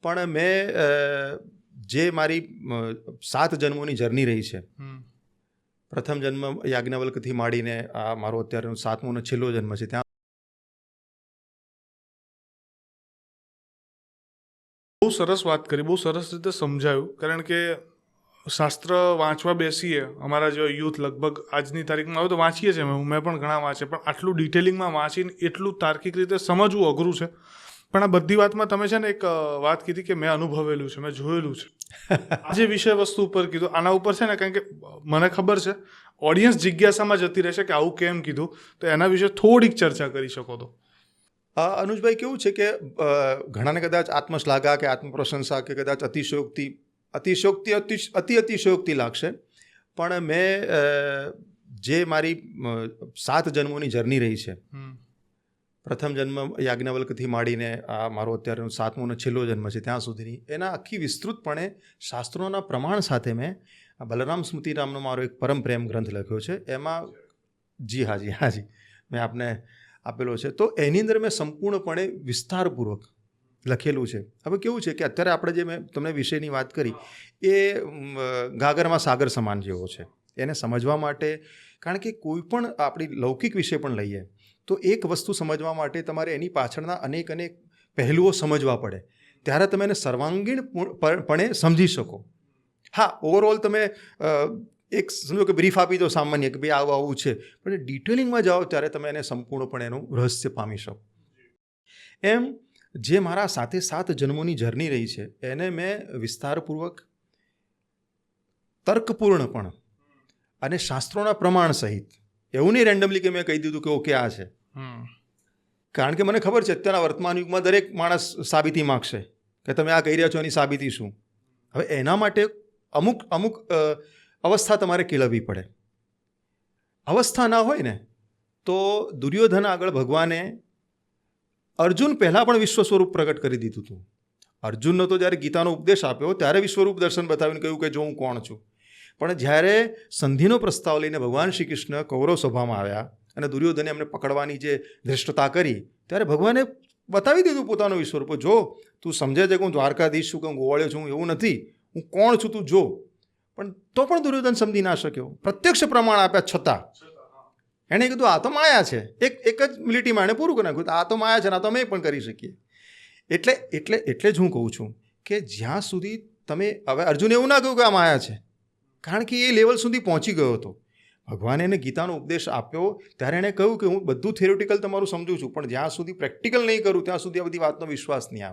પણ મેં જે મારી 7 જન્મોની જર્ની રહી છે, પ્રથમ જન્મ યાજ્ઞવલ્કથી માંડીને આ મારો અત્યારનો 7મો અને છેલ્લો જન્મ છે, ત્યાં બહુ સરસ વાત કરી, બહુ સરસ રીતે સમજાયું. કારણ કે શાસ્ત્ર વાંચવા બેસીએ, અમારા જેવા યુથ લગભગ આજની તારીખમાં હવે તો વાંચીએ છીએ, મેં પણ ઘણા વાંચે, પણ આટલું ડિટેલિંગમાં વાંચીને એટલું તાર્કિક રીતે સમજવું અઘરું છે. પણ આ બધી વાતમાં તમે છે ને એક વાત કીધી કે મેં અનુભવેલું છે, મેં જોયેલું છે. આ જે વિષય વસ્તુ ઉપર કીધું, આના ઉપર છે ને, કારણ કે મને ખબર છે ઓડિયન્સ જિજ્ઞાસામાં જતી રહેશે કે આવું કેમ કીધું, તો એના વિશે થોડીક ચર્ચા કરી શકો તો. અનુજભાઈ, કેવું છે કે ઘણાને કદાચ આત્મશ્લાઘા કે આત્મપ્રશંસા કે કદાચ અતિશયોક્તિ લાગશે, પણ મેં જે મારી 7 જન્મોની જર્ની રહી છે, પ્રથમ જન્મ યાજ્ઞવલ્કથી માંડીને આ મારો અત્યારનો 7મો અને છેલ્લો જન્મ છે, ત્યાં સુધીની એના આખી વિસ્તૃતપણે શાસ્ત્રોના પ્રમાણ સાથે મેં બલરામ સ્મૃતિ નામનો મારો એક પરમ પ્રેમ ગ્રંથ લખ્યો છે. એમાં હાજી મેં આપને આપેલો છે. તો એની અંદર મેં સંપૂર્ણપણે વિસ્તારપૂર્વક લખેલું છે. હવે કેવું છે કે અત્યારે આપણે જે મેં તમને વિષયની વાત કરી એ ગાગરમાં સાગર સમાન જેવો છે. એને સમજવા માટે, કારણ કે કોઈ પણ આપણી લૌકિક વિષય પણ લઈએ તો એક વસ્તુ સમજવા માટે તમારે એની પાછળના અનેક પહેલુઓ સમજવા પડે, ત્યારે તમે એને સર્વાંગીણપણે સમજી શકો. હા, ઓવરઓલ તમે એક સમજો કે બ્રીફ આપી દો સામાન્ય કે ભાઈ આવું છે, પણ ડિટેલિંગમાં જાઓ ત્યારે તમે એને સંપૂર્ણપણે એનું રહસ્ય પામી શકો. એમ જે મારા 7 જન્મોની જર્ની રહી છે એને મેં વિસ્તારપૂર્વક, તર્કપૂર્ણ પણ અને શાસ્ત્રોના પ્રમાણ સહિત, એવું નહીં રેન્ડમલી કે મેં કહી દીધું કે ઓકે આ છે. કારણ કે મને ખબર છે અત્યારના વર્તમાન યુગમાં દરેક માણસ સાબિતી માગશે કે તમે આ કહી રહ્યા છો એની સાબિતી શું. હવે એના માટે અમુક અવસ્થા તમારે કેળવવી પડે. અવસ્થા ના હોય ને તો દુર્યોધન આગળ ભગવાને અર્જુન પહેલાં પણ વિશ્વ સ્વરૂપ પ્રગટ કરી દીધું હતું. અર્જુનનો તો જ્યારે ગીતાનો ઉપદેશ આપ્યો ત્યારે વિશ્વરૂપ દર્શન બતાવીને કહ્યું કે જો હું કોણ છું. પણ જ્યારે સંધિનો પ્રસ્તાવ લઈને ભગવાન શ્રી કૃષ્ણ કૌરવ સભામાં આવ્યા અને દુર્યોધને એમને પકડવાની જે ધૃષ્ટતા કરી, ત્યારે ભગવાને બતાવી દીધું પોતાનો વિશ્વરૂપ. જો તું સમજે છે કે હું દ્વારકાધીશ છું, કે હું ગોવાળ્યો છું, એવું નથી, હું કોણ છું તું જો. પણ તો પણ દુર્યોધન સમજી ના શક્યો. પ્રત્યક્ષ પ્રમાણ આપ્યા છતાં એણે કીધું આ તો માયા છે. એક જ મિનિટમાં એણે પૂરું કરી નાખ્યું, આ તો માયા છે ને આ તો અમે પણ કરી શકીએ. એટલે જ હું કહું છું કે જ્યાં સુધી તમે, હવે અર્જુને એવું ના કહ્યું કે આ માયા છે, કારણ કે એ લેવલ સુધી પહોંચી ગયો હતો. ભગવાને એને ગીતાનો ઉપદેશ આપ્યો ત્યારે એણે કહ્યું કે હું બધું થિયોરિટિકલ તમારું સમજું છું, પણ જ્યાં સુધી પ્રેક્ટિકલ નહીં કરું ત્યાં સુધી આ બધી વાતનો વિશ્વાસ નહીં આવે.